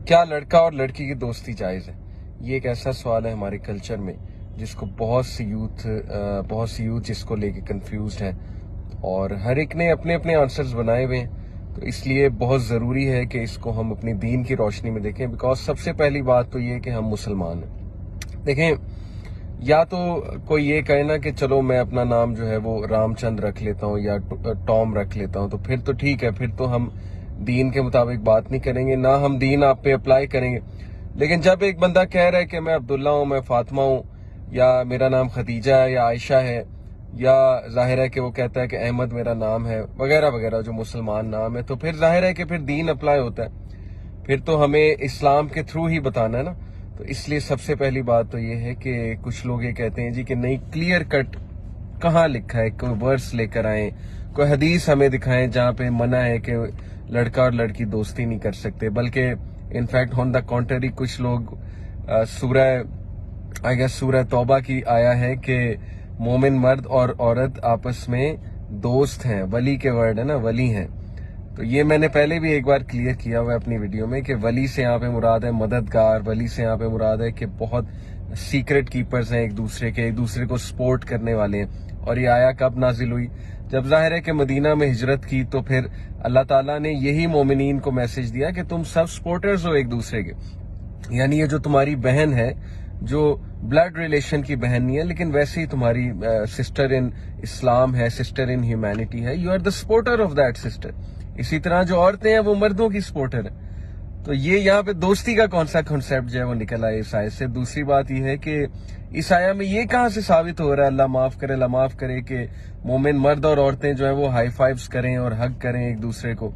کیا لڑکا اور لڑکی کی دوستی جائز ہے؟ یہ ایک ایسا سوال ہے ہمارے کلچر میں جس کو بہت سی یوتھ جس کو لے کے کنفیوزڈ ہے، اور ہر ایک نے اپنے اپنے آنسرز بنائے ہوئے ہیں. تو اس لیے بہت ضروری ہے کہ اس کو ہم اپنی دین کی روشنی میں دیکھیں، بیکاز سب سے پہلی بات تو یہ کہ ہم مسلمان ہیں. دیکھیں، یا تو کوئی یہ کہے نا کہ چلو میں اپنا نام جو ہے وہ رام چند رکھ لیتا ہوں یا ٹام رکھ لیتا ہوں، تو پھر تو ٹھیک ہے، پھر تو ہم دین کے مطابق بات نہیں کریں گے، نہ ہم دین آپ پہ اپلائی کریں گے. لیکن جب ایک بندہ کہہ رہا ہے کہ میں عبداللہ ہوں، میں فاطمہ ہوں، یا میرا نام خدیجہ ہے یا عائشہ ہے، یا ظاہر ہے کہ وہ کہتا ہے کہ احمد میرا نام ہے، وغیرہ وغیرہ جو مسلمان نام ہے، تو پھر ظاہر ہے کہ پھر دین اپلائی ہوتا ہے. پھر تو ہمیں اسلام کے تھرو ہی بتانا ہے نا. تو اس لیے سب سے پہلی بات تو یہ ہے کہ کچھ لوگ یہ کہتے ہیں جی کہ نہیں، کلیئر کٹ کہاں لکھا ہے، کوئی ورس لے کر آئیں، کوئی حدیث ہمیں دکھائیں جہاں پہ منع ہے کہ لڑکا اور لڑکی دوستی نہیں کر سکتے. بلکہ انفیکٹ آن دا کانٹری کچھ لوگ سورہ توبہ کی آیا ہے کہ مومن مرد اور عورت آپس میں دوست ہیں، ولی کے ورڈ ہے نا، ولی ہیں. تو یہ میں نے پہلے بھی ایک بار کلیئر کیا ہوا ہے اپنی ویڈیو میں کہ ولی سے یہاں پہ مراد ہے مددگار، ولی سے یہاں پہ مراد ہے کہ بہت سیکرٹ کیپرز ہیں ایک دوسرے کو سپورٹ کرنے والے ہیں. اور یہ آیا کب نازل ہوئی؟ جب ظاہر ہے کہ مدینہ میں ہجرت کی تو پھر اللہ تعالیٰ نے یہی مومنین کو میسج دیا کہ تم سب سپورٹرز ہو ایک دوسرے کے. یعنی یہ جو تمہاری بہن ہے، جو بلڈ ریلیشن کی بہن نہیں ہے لیکن ویسے ہی تمہاری سسٹر ان اسلام ہے، سسٹر ان ہیومینٹی ہے، you are the supporter of that sister. اسی طرح جو عورتیں ہیں وہ مردوں کی سپورٹر ہیں. تو یہ یہاں پہ دوستی کا کون سا کنسیپٹ جو ہے وہ نکل آئے اس آیت سے. دوسری بات یہ ہے کہ اس آیت میں یہ کہاں سے ثابت ہو رہا ہے، اللہ معاف کرے کہ مومن مرد اور عورتیں جو ہیں وہ ہائی فائیوز کریں اور ہگ کریں ایک دوسرے کو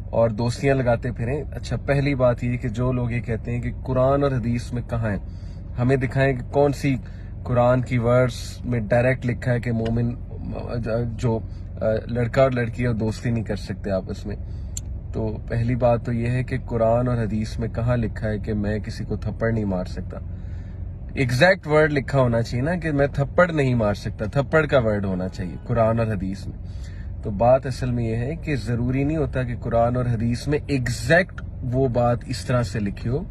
اور دوستیاں لگاتے پھریں. اچھا، پہلی بات یہ کہ جو لوگ یہ کہتے ہیں کہ قرآن اور حدیث میں کہاں ہے، ہمیں دکھائیں کہ کون سی قرآن کی ورس میں ڈائریکٹ لکھا ہے کہ مومن جو لڑکا اور لڑکی اور دوستی نہیں کر سکتے آپس میں. تو پہلی بات تو یہ ہے کہ قرآن اور حدیث میں کہاں لکھا ہے کہ میں کسی کو تھپڑ نہیں مار سکتا. ایگزیکٹ ورڈ لکھا ہونا چاہیے نا کہ میں تھپڑ نہیں مار سکتا، تھپڑ کا ورڈ ہونا چاہیے قرآن اور حدیث میں. تو بات اصل میں یہ ہے کہ ضروری نہیں ہوتا کہ قرآن اور حدیث میں ایگزیکٹ وہ بات اس طرح سے لکھی ہو.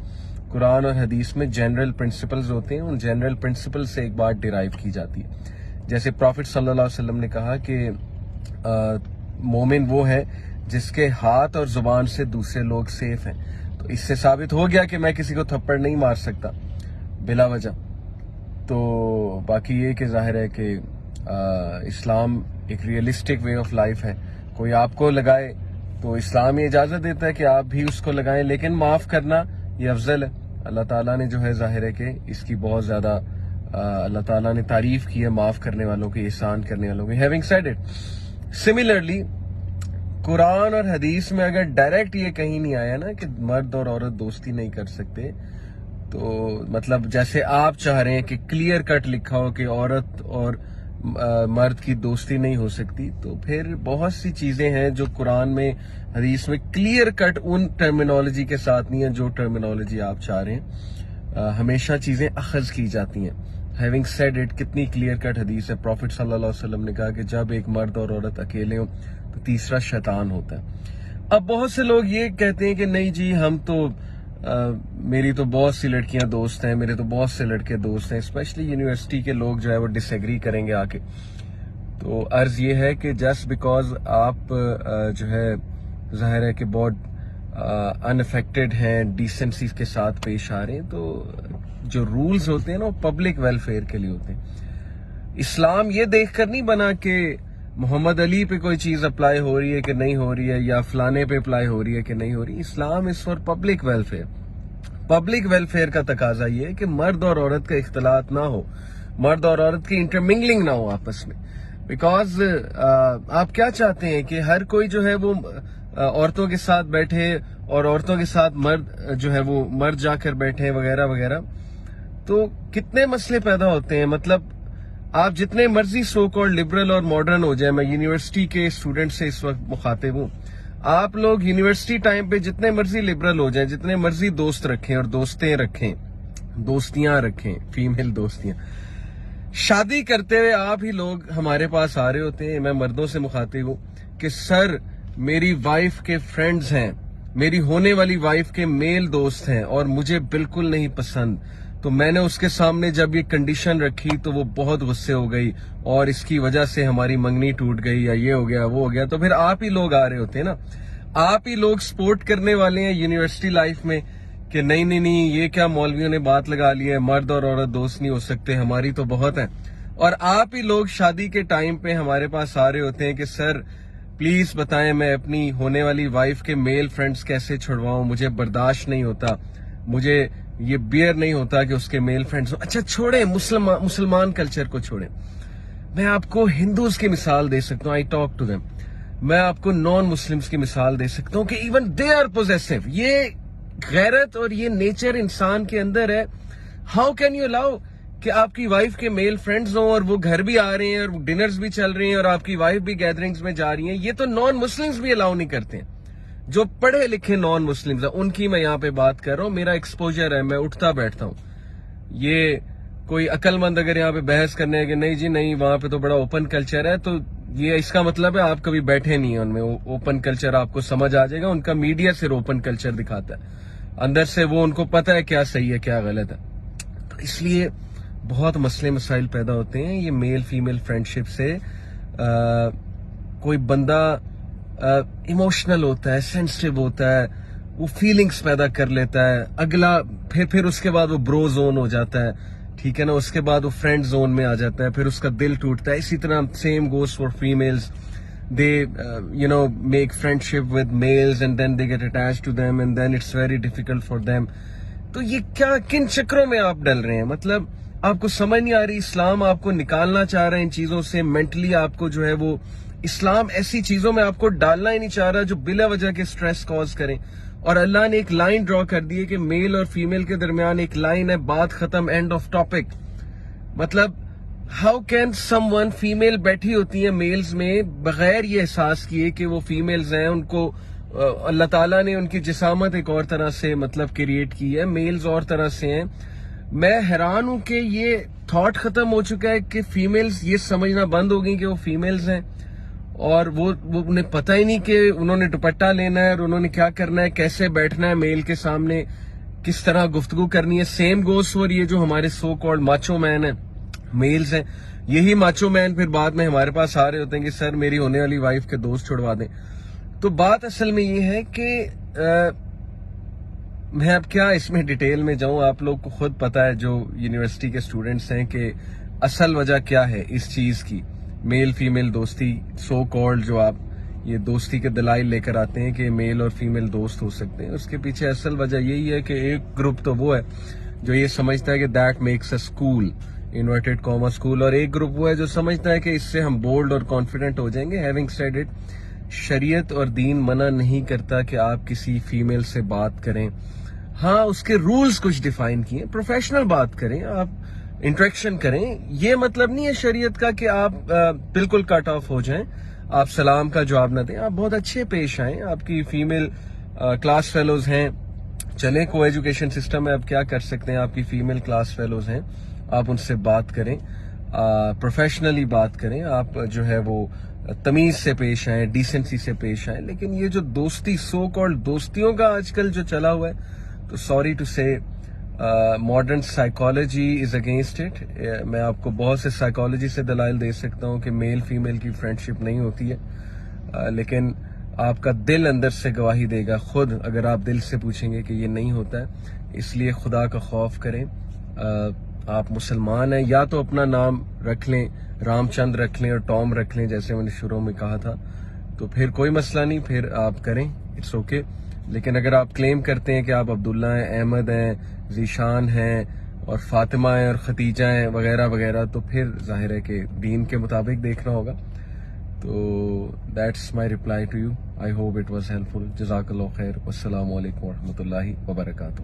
قرآن اور حدیث میں جنرل پرنسپلز ہوتے ہیں، ان جنرل پرنسپل سے ایک بات ڈیرائیو کی جاتی ہے. جیسے پروفٹ صلی اللہ علیہ وسلم نے کہا کہ مومن وہ ہے جس کے ہاتھ اور زبان سے دوسرے لوگ سیف ہیں. تو اس سے ثابت ہو گیا کہ میں کسی کو تھپڑ نہیں مار سکتا بلا وجہ. تو باقی یہ کہ ظاہر ہے کہ اسلام ایک ریئلسٹک وے آف لائف ہے. کوئی آپ کو لگائے تو اسلام یہ اجازت دیتا ہے کہ آپ بھی اس کو لگائیں، لیکن معاف کرنا یہ افضل ہے. اللہ تعالیٰ نے جو ہے ظاہر ہے کہ اس کی بہت زیادہ اللہ تعالیٰ نے تعریف کی ہے معاف کرنے والوں کی، احسان کرنے والوں کی. ہیونگ سیڈ اٹ، سملرلی قرآن اور حدیث میں اگر ڈائریکٹ یہ کہیں نہیں آیا نا کہ مرد اور عورت دوستی نہیں کر سکتے، تو مطلب جیسے آپ چاہ رہے ہیں کہ کلیئر کٹ لکھا ہو کہ عورت اور مرد کی دوستی نہیں ہو سکتی، تو پھر بہت سی چیزیں ہیں جو قرآن میں حدیث میں کلیئر کٹ ان ٹرمینالوجی کے ساتھ نہیں ہیں جو ٹرمینالوجی آپ چاہ رہے ہیں. ہمیشہ چیزیں اخذ کی جاتی ہیں. ہیونگ سیڈ اٹ، کتنی کلیئر کٹ حدیث ہے. پروفٹ صلی اللہ علیہ وسلم نے کہا کہ جب ایک مرد اور عورت اکیلے ہوں تو تیسرا شیطان ہوتا ہے. اب بہت سے لوگ یہ کہتے ہیں کہ نہیں جی ہم تو میری تو بہت سی لڑکیاں دوست ہیں، میرے تو بہت سے لڑکے دوست ہیں. اسپیشلی یونیورسٹی کے لوگ جو ہے وہ ڈس ایگری کریں گے آ کے. تو عرض یہ ہے کہ جسٹ بیکاز آپ جو ہے ظاہر ہے کہ بہت ان افیکٹڈ ہیں، ڈیسنسی کے ساتھ پیش آ رہے ہیں، تو جو رولز ہوتے ہیں نا وہ پبلک ویلفیئر کے لیے ہوتے ہیں. اسلام یہ دیکھ کر نہیں بنا کہ محمد علی پہ کوئی چیز اپلائی ہو رہی ہے کہ نہیں ہو رہی ہے، یا فلانے پہ اپلائی ہو رہی ہے کہ نہیں ہو رہی. Islam is for public welfare. Public welfare کا تقاضا یہ ہے کہ مرد اور عورت کا اختلاط نہ ہو، مرد اور عورت کی انٹرمنگلنگ نہ ہو آپس میں. بیکاز آپ کیا چاہتے ہیں کہ ہر کوئی جو ہے وہ عورتوں کے ساتھ بیٹھے اور عورتوں کے ساتھ مرد جو ہے وہ مرد جا کر بیٹھے وغیرہ وغیرہ. تو کتنے مسئلے پیدا ہوتے ہیں. مطلب آپ جتنے مرضی سو کالڈ لبرل اور ماڈرن ہو جائیں، میں یونیورسٹی کے اسٹوڈنٹ سے اس وقت مخاطب ہوں، آپ لوگ یونیورسٹی ٹائم پہ جتنے مرضی لبرل ہو جائیں، جتنے مرضی دوست رکھیں اور دوستیں رکھیں، دوستیاں رکھیں، فیمیل دوستیاں، شادی کرتے ہوئے آپ ہی لوگ ہمارے پاس آ رہے ہوتے ہیں. میں مردوں سے مخاطب ہوں کہ سر میری وائف کے فرینڈز ہیں میری ہونے والی وائف کے میل دوست ہیں اور مجھے بالکل نہیں پسند. تو میں نے اس کے سامنے جب یہ کنڈیشن رکھی تو وہ بہت غصے ہو گئی اور اس کی وجہ سے ہماری منگنی ٹوٹ گئی یا یہ ہو گیا وہ ہو گیا. تو پھر آپ ہی لوگ آ رہے ہوتے ہیں نا, آپ ہی لوگ سپورٹ کرنے والے ہیں یونیورسٹی لائف میں کہ نہیں یہ کیا مولویوں نے بات لگا لی ہے, مرد اور عورت دوست نہیں ہو سکتے, ہماری تو بہت ہے. اور آپ ہی لوگ شادی کے ٹائم پہ ہمارے پاس آ رہے ہوتے ہیں کہ سر پلیز بتائیں میں اپنی ہونے والی وائف کے میل فرینڈز کیسے چھڑواؤں, مجھے برداشت نہیں ہوتا, مجھے یہ بیئر نہیں ہوتا کہ اس کے میل فرینڈز ہوں. اچھا چھوڑیں مسلمان کلچر کو چھوڑیں, میں آپ کو ہندوز کی مثال دے سکتا ہوں, آئی ٹاک ٹو دیم. میں آپ کو نان مسلمز کی مثال دے سکتا ہوں کہ ایون دے آر پوزیسو. یہ غیرت اور یہ نیچر انسان کے اندر ہے. ہاؤ کین یو الاؤ کہ آپ کی وائف کے میل فرینڈز ہوں اور وہ گھر بھی آ رہے ہیں اور ڈنرز بھی چل رہی ہیں اور آپ کی وائف بھی گیدرنگز میں جا رہی ہیں. یہ تو نان مسلمز بھی الاؤ نہیں کرتے ہیں. جو پڑھے لکھے نان مسلمز ہیں ان کی میں یہاں پہ بات کر رہا ہوں, میرا ایکسپوجر ہے, میں اٹھتا بیٹھتا ہوں. یہ کوئی عقل مند اگر یہاں پہ بحث کرنے ہے کہ نہیں جی نہیں وہاں پہ تو بڑا اوپن کلچر ہے, تو یہ اس کا مطلب ہے آپ کبھی بیٹھے نہیں ہیں ان میں. اوپن کلچر آپ کو سمجھ آ جائے گا, ان کا میڈیا صرف اوپن کلچر دکھاتا ہے, اندر سے وہ ان کو پتا ہے کیا صحیح ہے کیا غلط ہے. تو اس لیے بہت مسئلے مسائل پیدا ہوتے ہیں یہ میل فیمیل فرینڈشپ سے. کوئی بندہ ایموشنل ہوتا ہے, سینسٹیو ہوتا ہے, وہ فیلنگز پیدا کر لیتا ہے, اگلا پھر اس کے بعد وہ برو زون ہو جاتا ہے, ٹھیک ہے نا, اس کے بعد وہ فرینڈ زون میں آ جاتا ہے, پھر اس کا دل ٹوٹتا ہے. اسی طرح same goes for families, they make friendship with males and then they get attach to them and then it's very difficult for them. تو یہ کن چکروں میں آپ ڈل رہے ہیں؟ مطلب آپ کو سمجھ نہیں آ رہی. اسلام آپ کو نکالنا چاہ رہا ہے ان چیزوں سے, مینٹلی آپ کو جو ہے وہ اسلام ایسی چیزوں میں آپ کو ڈالنا ہی نہیں چاہ رہا جو بلا وجہ کے سٹریس کاز کریں. اور اللہ نے ایک لائن ڈرا کر دی ہے کہ میل اور فیمیل کے درمیان ایک لائن ہے, بات ختم, اینڈ آف ٹاپک. مطلب how can some one, female بیٹھی ہوتی ہیں میلز میں بغیر یہ احساس کیے کہ وہ فیمیلز ہیں, ان کو اللہ تعالیٰ نے ان کی جسامت ایک اور طرح سے مطلب کریٹ کی ہے, میلز اور طرح سے ہیں. میں حیران ہوں کہ یہ تھاٹ ختم ہو چکا ہے کہ فیمیلز یہ سمجھنا بند ہو گئی کہ وہ فیمیلز ہیں, اور وہ انہیں پتہ ہی نہیں کہ انہوں نے دوپٹہ لینا ہے اور انہوں نے کیا کرنا ہے, کیسے بیٹھنا ہے میل کے سامنے, کس طرح گفتگو کرنی ہے. سیم گوز فار یہ جو ہمارے سو کالڈ ماچو مین ہیں, میلز ہیں, یہی ماچو مین پھر بعد میں ہمارے پاس آ رہے ہوتے ہیں کہ سر میری ہونے والی وائف کے دوست چھڑوا دیں. تو بات اصل میں یہ ہے کہ میں اب کیا اس میں ڈیٹیل میں جاؤں, آپ لوگ کو خود پتا ہے جو یونیورسٹی کے اسٹوڈنٹس ہیں کہ اصل وجہ کیا ہے اس چیز کی. میل فیمیل دوستی, سو کالڈ جو آپ یہ دوستی کے دلائل لے کر آتے ہیں کہ میل اور فیمیل دوست ہو سکتے ہیں, اس کے پیچھے اصل وجہ یہی ہے کہ ایک گروپ تو وہ ہے جو یہ سمجھتا ہے کہ that makes a school, inverted Cama school, اور ایک گروپ وہ ہے جو سمجھتا ہے کہ اس سے ہم بولڈ اور کانفیڈنٹ ہو جائیں گے. ہیونگ سیڈ اٹ, شریعت اور دین منع نہیں کرتا کہ آپ کسی فیمیل سے بات کریں. ہاں اس کے رولز کچھ ڈیفائن کیے, پروفیشنل بات کریں, آپ انٹریکشن کریں. یہ مطلب نہیں ہے شریعت کا کہ آپ بالکل کٹ آف ہو جائیں, آپ سلام کا جواب نہ دیں, آپ بہت اچھے پیش آئیں. آپ کی فیمیل کلاس فیلوز ہیں, چلیں کو ایجوکیشن سسٹم میں اب کیا کر سکتے ہیں, آپ کی فیمیل کلاس فیلوز ہیں, آپ ان سے بات کریں, پروفیشنلی بات کریں, آپ جو ہے وہ تمیز سے پیش آئیں, ڈیسنسی سے پیش آئیں. لیکن یہ جو دوستی, سو کالڈ دوستیوں کا آج کل جو چلا ہوا ہے, تو سوری ٹو سے modern psychology is against it. میں آپ کو بہت سے سائیکالوجی سے دلائل دے سکتا ہوں کہ میل فیمیل کی فرینڈشپ نہیں ہوتی ہے, لیکن آپ کا دل اندر سے گواہی دے گا خود اگر آپ دل سے پوچھیں گے کہ یہ نہیں ہوتا ہے. اس لیے خدا کا خوف کریں. آپ مسلمان ہیں, یا تو اپنا نام رکھ لیں, رام چند رکھ لیں اور ٹام رکھ لیں جیسے میں نے شروع میں کہا تھا, تو پھر کوئی مسئلہ نہیں, پھر آپ کریں, اٹس اوکے. لیکن اگر آپ کلیم کرتے ہیں کہ آپ عبداللہ ہیں, احمد ہیں, ذیشان ہیں اور فاطمہ ہیں اور ختیجہ ہیں وغیرہ وغیرہ, تو پھر ظاہر ہے کہ دین کے مطابق دیکھنا ہوگا. تو that's my reply to you. I hope it was helpful. جزاک اللہ خیر. والسلام علیکم ورحمۃ اللہ وبرکاتہ.